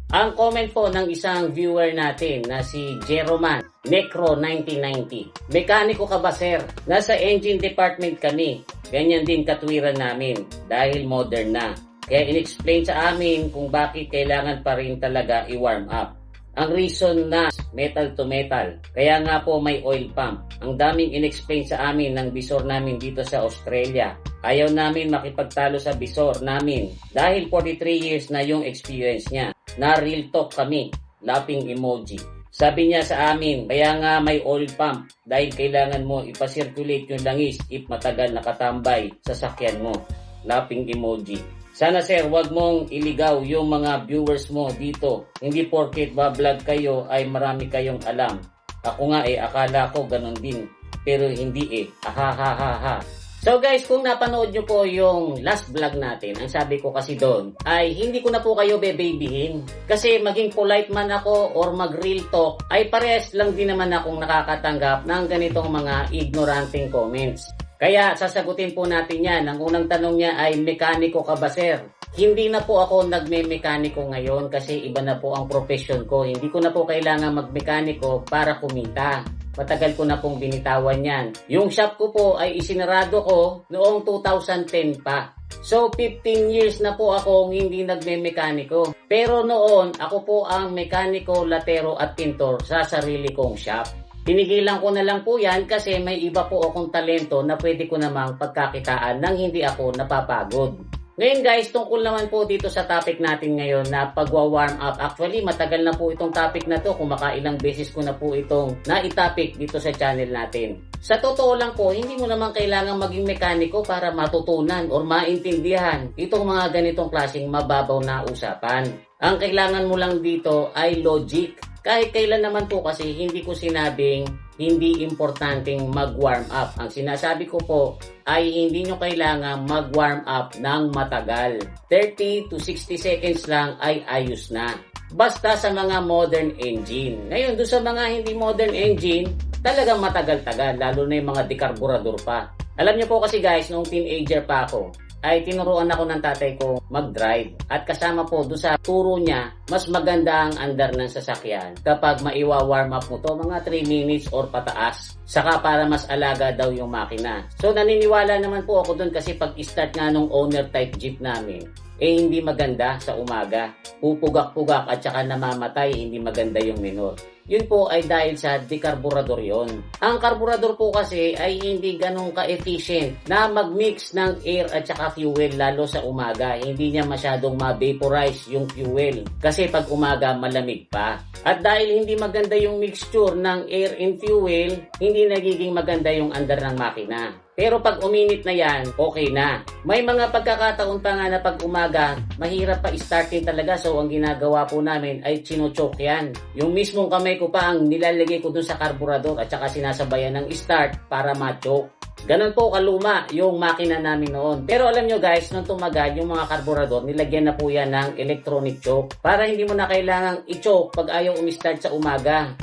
Ang comment po ng isang viewer natin na si Jeroman Necro 1990. Mekaniko ka ba, sir? Nasa engine department kami. Ganyan din katwiran namin dahil modern na. Kaya in-explain sa amin kung bakit kailangan pa rin talaga i-warm up. Ang reason na metal to metal. Kaya nga po may oil pump. Ang daming in-explain sa amin ng bisor namin dito sa Australia. Ayaw namin makipagtalo sa bisor namin dahil 43 years na yung experience niya. Na real talk kami. Laughing emoji. Sabi niya sa amin, kaya nga may oil pump dahil kailangan mo ipasirculate yung langis if matagal nakatambay sa sakyan mo. Laughing emoji. Sana sir, wag mong iligaw yung mga viewers mo dito. Hindi porket ba-vlog kayo ay marami kayong alam. Ako nga akala ko ganun din. Pero hindi ahahaha. So guys, kung napanood nyo po yung last vlog natin, ang sabi ko kasi doon ay hindi ko na po kayo bebabyhin. Kasi maging polite man ako or mag-real talk, ay parehas lang din naman akong nakakatanggap ng ganitong mga ignoranting comments. Kaya sasagutin po natin yan. Ang unang tanong niya ay, mekaniko ka ba sir? Hindi na po ako nagme-mekaniko ngayon kasi iba na po ang profession ko. Hindi ko na po kailangan mag-mekaniko para kumita. Matagal ko na pong binitawan yan. Yung shop ko po ay isinarado ko noong 2010 pa. So 15 years na po akong hindi nagme-mekaniko. Pero noon ako po ang mekaniko, latero at pintor sa sarili kong shop. Pinigilan ko na lang po yan kasi may iba po akong talento na pwede ko namang pagkakitaan nang hindi ako napapagod. Ngayon guys, tungkol naman po dito sa topic natin ngayon na pagwa-warm up. Actually, matagal na po itong topic na to. Kumakailang beses ko na po itong na-topic dito sa channel natin. Sa totoo lang po, hindi mo naman kailangan maging mekaniko para matutunan or maintindihan itong mga ganitong klaseng mababaw na usapan. Ang kailangan mo lang dito ay logic. Kahit kailan naman po kasi hindi ko sinabing hindi importanteng mag-warm up. Ang sinasabi ko po ay hindi nyo kailangan mag-warm up ng matagal. 30 to 60 seconds lang ay ayos na. Basta sa mga modern engine. Ngayon, doon sa mga hindi modern engine, talagang matagal-tagal, lalo na yung mga dekarburador pa. Alam nyo po kasi guys, noong teenager pa ako, ay tinuruan ako ng tatay ko mag-drive. At kasama po doon sa turo niya, mas maganda ang andar ng sasakyan kapag maiwa-warm up mo to mga 3 minutes or pataas. Saka para mas alaga daw yung makina. So naniniwala naman po ako doon kasi pag start nga nung owner type jeep namin, hindi maganda sa umaga. Pupugak-pugak at saka namamatay, hindi maganda yung minor. Yun po ay dahil sa dekarburador yon. Ang karburador po kasi ay hindi ganun ka-efficient na mag-mix ng air at saka fuel lalo sa umaga. Hindi niya masyadong ma-vaporize yung fuel kasi pag umaga malamig pa. At dahil hindi maganda yung mixture ng air and fuel, hindi nagiging maganda yung andar ng makina. Pero pag uminit na yan, okay na. May mga pagkakataon pa nga na pag umaga, mahirap pa i-startin talaga. So, ang ginagawa po namin ay chino-choke yan. Yung mismong kamay ko pa ang nilalagay ko dun sa karburador at saka sinasabayan ng start para ma-choke. Ganon po kaluma yung makina namin noon. Pero alam nyo guys, nung tumagal yung mga karburador, nilagyan na po yan ng electronic choke para hindi mo na kailangang i-choke pag ayaw umi-start sa umaga.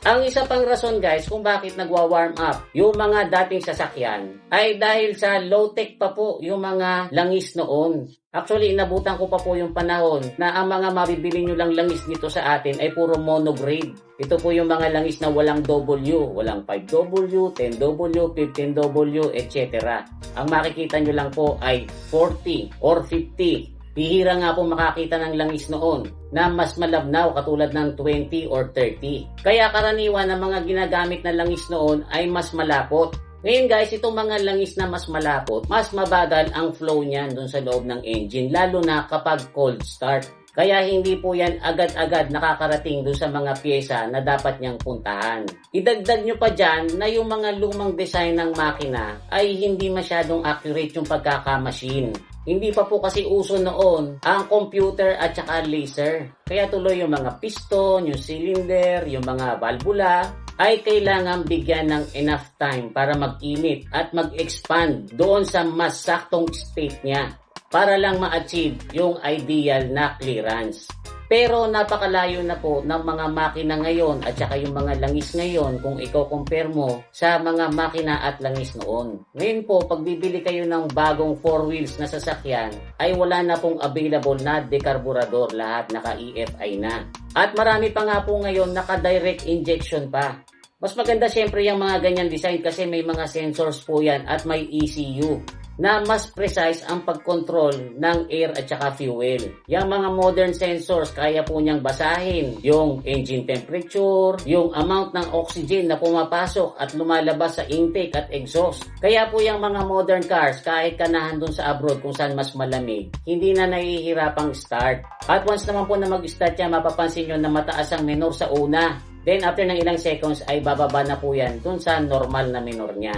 Ang isa pang rason guys kung bakit nagwa-warm up yung mga dating sasakyan ay dahil sa low-tech pa po yung mga langis noon. Actually, inabutan ko pa po yung panahon na ang mga mabibili nyo lang langis dito sa atin ay puro monograde. Ito po yung mga langis na walang W, walang 5W, 10W, 15W, etc. Ang makikita nyo lang po ay 40 or 50. Bihira nga po makakita ng langis noon na mas malabnaw katulad ng 20 or 30. Kaya karaniwan ng mga ginagamit na langis noon ay mas malapot. Ngayon guys, itong mga langis na mas malapot, mas mabagal ang flow niyan doon sa loob ng engine, lalo na kapag cold start. Kaya hindi po yan agad-agad nakakarating doon sa mga pyesa na dapat niyang puntahan. Idagdag nyo pa dyan na yung mga lumang design ng makina ay hindi masyadong accurate yung pagkakamachine. Hindi pa po kasi uso noon ang computer at saka laser. Kaya tuloy yung mga piston, yung cylinder, yung mga valvula ay kailangan bigyan ng enough time para mag-init at mag-expand doon sa mas saktong state niya para lang ma-achieve yung ideal na clearance. Pero napakalayo na po ng mga makina ngayon at saka yung mga langis ngayon kung i-compare mo sa mga makina at langis noon. Ngayon po, pag bibili kayo ng bagong 4 wheels na sasakyan, ay wala na pong available na dekarburador, lahat naka-EFI na. At marami pa nga po ngayon naka-direct injection pa. Mas maganda syempre yung mga ganyan design kasi may mga sensors po yan at may ECU na mas precise ang pag-control ng air at saka fuel. Yung mga modern sensors, kaya po niyang basahin yung engine temperature, yung amount ng oxygen na pumapasok at lumalabas sa intake at exhaust. Kaya po yung mga modern cars, kahit kanahan dun sa abroad kung saan mas malamig, hindi na nahihirapang start. At once naman po na mag-start yan, mapapansin nyo na mataas ang minor sa una. Then after ng ilang seconds ay bababa na po yan dun sa normal na minor niya.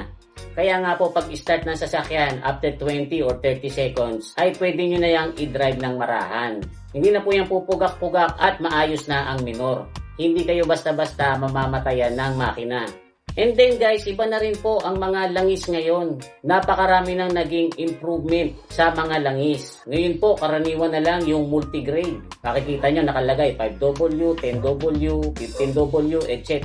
Kaya nga po pag start ng sasakyan after 20 or 30 seconds ay pwede nyo na yang i-drive ng marahan. Hindi na po yung pupugak-pugak at maayos na ang minor. Hindi kayo basta-basta mamamatayan ng makina. And then guys, iba na rin po ang mga langis ngayon. Napakarami nang naging improvement sa mga langis. Ngayon po, karaniwan na lang yung multigrade. Makikita nyo nakalagay 5W, 10W, 15W, etc.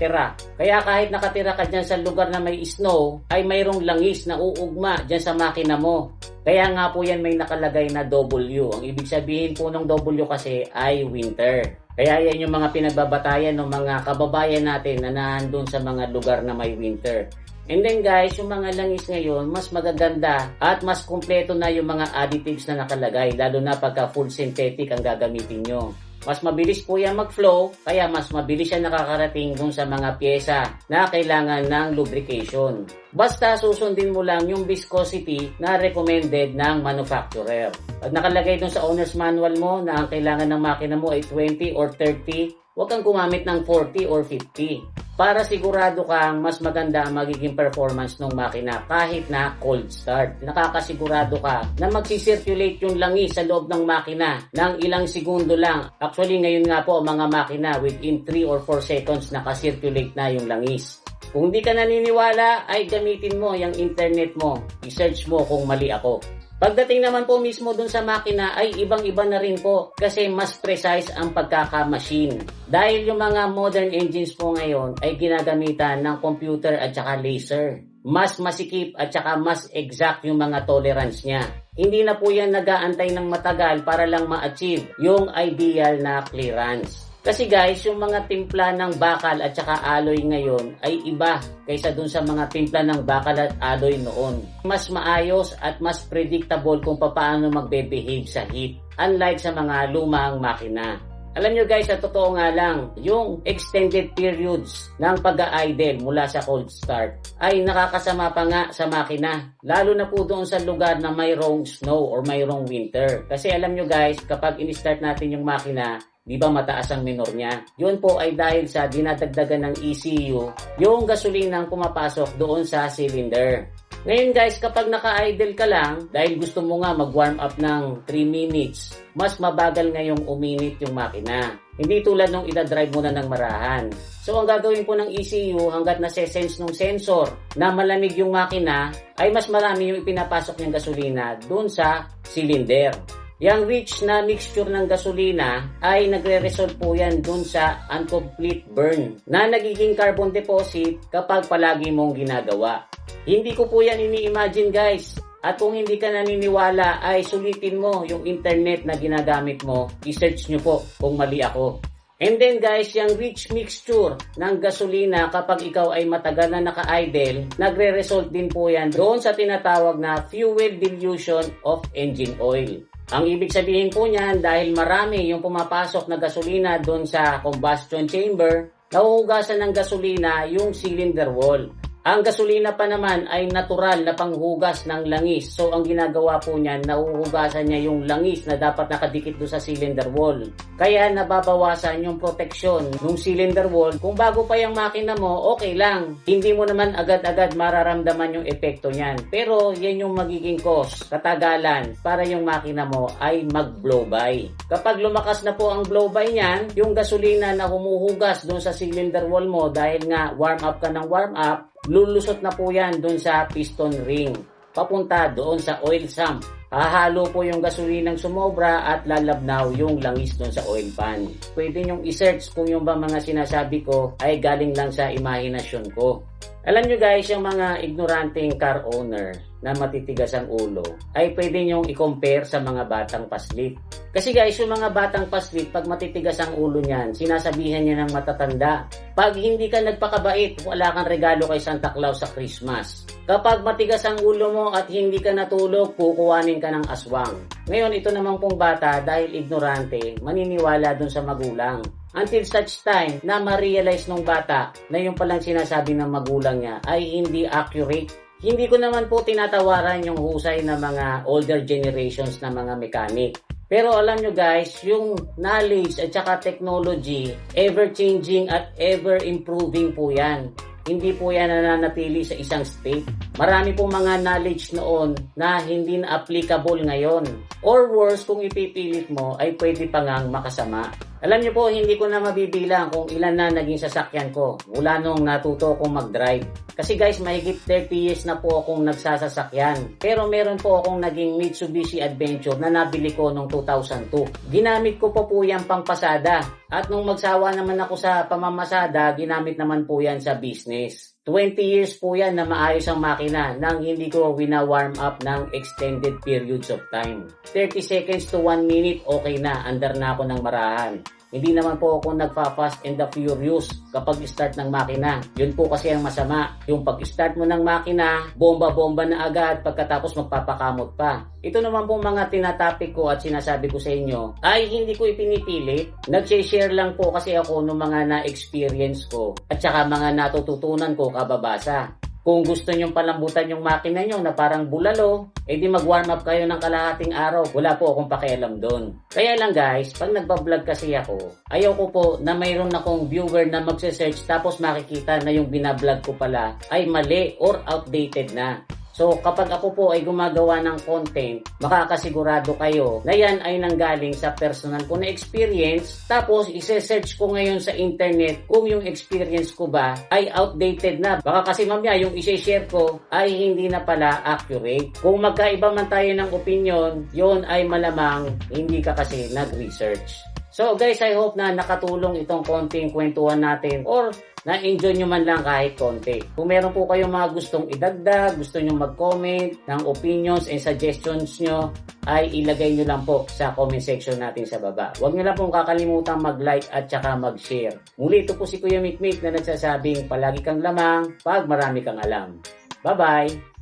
Kaya kahit nakatira ka dyan sa lugar na may snow, ay mayroong langis na uugma dyan sa makina mo. Kaya nga po yan may nakalagay na W. Ang ibig sabihin po ng W kasi ay winter. Kaya yan yung mga pinagbabatayan ng mga kababayan natin na nandun sa mga lugar na may winter. And then guys, yung mga langis ngayon, mas magaganda at mas kumpleto na yung mga additives na nakalagay, lalo na pagka full synthetic ang gagamitin nyo. Mas mabilis po yan mag-flow, kaya mas mabilis siya nakakarating dun sa mga pyesa na kailangan ng lubrication. Basta susundin mo lang yung viscosity na recommended ng manufacturer. Pag nakalagay dun sa owner's manual mo na ang kailangan ng makina mo ay 20 or 30, huwag kang gumamit ng 40 or 50. Para sigurado kang mas maganda ang magiging performance ng makina kahit na cold start. Nakakasigurado ka na magsisirculate yung langis sa loob ng makina ng ilang segundo lang. Actually ngayon nga po mga makina within 3 or 4 seconds nakasirculate na yung langis. Kung di ka naniniwala ay gamitin mo yung internet mo. I-search mo kung mali ako. Pagdating naman po mismo dun sa makina ay ibang-iba na rin po kasi mas precise ang pagkaka-machine. Dahil yung mga modern engines po ngayon ay ginagamitan ng computer at saka laser. Mas masikip at saka mas exact yung mga tolerance niya. Hindi na po yan nag-aantay ng matagal para lang ma-achieve yung ideal na clearance. Kasi guys, yung mga timpla ng bakal at saka alloy ngayon ay iba kaysa dun sa mga timpla ng bakal at alloy noon. Mas maayos at mas predictable kung paano magbe-behave sa heat, unlike sa mga lumang makina. Alam nyo guys, sa totoo nga lang, yung extended periods ng pag-idle mula sa cold start ay nakakasama pa nga sa makina. Lalo na po doon sa lugar na mayroong snow or mayroong winter. Kasi alam nyo guys, kapag in-start natin yung makina, di ba mataas ang minor niya? Yun po ay dahil sa dinadagdagan ng ECU yung gasolinang pumapasok doon sa cylinder. Ngayon guys, kapag naka-idle ka lang, dahil gusto mo nga mag-warm up ng 3 minutes, mas mabagal ngayong uminit yung makina. Hindi tulad nung ida-drive mo na ng marahan. So ang gagawin po ng ECU hanggat nase-sense ng sensor na malamig yung makina, ay mas marami yung ipinapasok niyang gasolina doon sa cylinder. Yang rich na mixture ng gasolina ay nagre-result po yan dun sa incomplete burn na nagiging carbon deposit kapag palagi mong ginagawa. Hindi ko po yan ini-imagine guys. At kung hindi ka naniniwala ay sulitin mo yung internet na ginagamit mo. I-search nyo po kung mali ako. And then guys, yung rich mixture ng gasolina kapag ikaw ay matagal na naka-idle, nagre-result din po yan doon sa tinatawag na fuel dilution of engine oil. Ang ibig sabihin po niyan, dahil marami yung pumapasok na gasolina doon sa combustion chamber, nahuhugasan ng gasolina yung cylinder wall. Ang gasolina pa naman ay natural na panghugas ng langis. So ang ginagawa po niyan, nahuhugasan niya yung langis na dapat nakadikit doon sa cylinder wall. Kaya nababawasan yung proteksyon ng cylinder wall. Kung bago pa yung makina mo, okay lang. Hindi mo naman agad-agad mararamdaman yung epekto niyan. Pero yan yung magiging cause, katagalan, para yung makina mo ay mag-blow by. Kapag lumakas na po ang blow by niyan, yung gasolina na humuhugas doon sa cylinder wall mo dahil nga warm up ka ng warm up, lulusot na po yan dun sa piston ring. papunta doon sa oil sump. Hahalo po yung gasolinang sumobra at lalabnaw yung langis doon sa oil pan. Pwede nyong i-search kung yung ba mga sinasabi ko ay galing lang sa imahinasyon ko. Alam nyo guys, yung mga ignoranteng car owner na matitigas ang ulo ay pwede nyong i-compare sa mga batang paslit. Kasi guys, yung mga batang paslit, pag matitigas ang ulo niyan, sinasabihan niya ng matatanda, pag hindi ka nagpakabait, wala kang regalo kay Santa Claus sa Christmas. Kapag matigas ang ulo mo at hindi ka natulog, kukuhanin ka ng aswang. Ngayon, ito namang pong bata, dahil ignorante, maniniwala dun sa magulang. Until such time na ma-realize nung bata na yung palang sinasabi ng magulang niya ay hindi accurate. Hindi ko naman po tinatawaran yung husay ng mga older generations na mga mechanic. Pero alam nyo guys, yung knowledge at saka technology, ever-changing at ever-improving po yan. Hindi po yan nananatili sa isang state. Marami pong mga knowledge noon na hindi na applicable ngayon. Or worse, kung ipipilit mo ay pwede pa ngang makasama. Alam niyo po, hindi ko na mabibilang kung ilan na naging sasakyan ko mula nung natuto akong mag-drive. Kasi guys, mahigit 30 years na po akong nagsasasakyan. Pero meron po akong naging Mitsubishi Adventure na nabili ko noong 2002. Ginamit ko po yan pang pasada. At nung magsawa naman ako sa pamamasada, ginamit naman po yan sa business. 20 years po yan na maayos ang makina nang hindi ko wina-warm up ng extended periods of time. 30 seconds to 1 minute, okay na, andar na ako ng marahan. Hindi naman po ako nagpa-fast and the furious kapag start ng makina. Yun po kasi ang masama. Yung pag-start mo ng makina, bomba-bomba na agad pagkatapos magpapakamot pa. Ito naman po mga tinatapik ko at sinasabi ko sa inyo ay hindi ko ipinipilit. Nag-share lang po kasi ako ng mga na-experience ko at saka mga natututunan ko kababasa. Kung gusto nyong palambutan yung makina nyo na parang bulalo, edi mag-warm up kayo ng kalahating araw. Wala po akong pakialam doon. Kaya lang guys, pag nagbablog kasi ako, ayaw ko po na mayroon akong viewer na magse-search tapos makikita na yung binablog ko pala ay mali or outdated na. So kapag ako po ay gumagawa ng content, makakasigurado kayo na yan ay nanggaling sa personal ko na experience. Tapos ise-search ko ngayon sa internet kung yung experience ko ba ay outdated na. Baka kasi mamaya yung ise-share ko ay hindi na pala accurate. Kung magkaiba man tayo ng opinion, yon ay malamang hindi ka kasi nag-research. So guys, I hope na nakatulong itong konting kwentuhan natin or na-enjoy nyo man lang kahit konti. Kung meron po kayong mga gustong idagdag, gusto nyo mag-comment ng opinions and suggestions nyo, ay ilagay nyo lang po sa comment section natin sa baba. Huwag nyo lang pong kakalimutan mag-like at saka mag-share. Muli, ito po si Kuya Mikmik na nagsasabing palagi kang lamang pag marami kang alam. Bye-bye!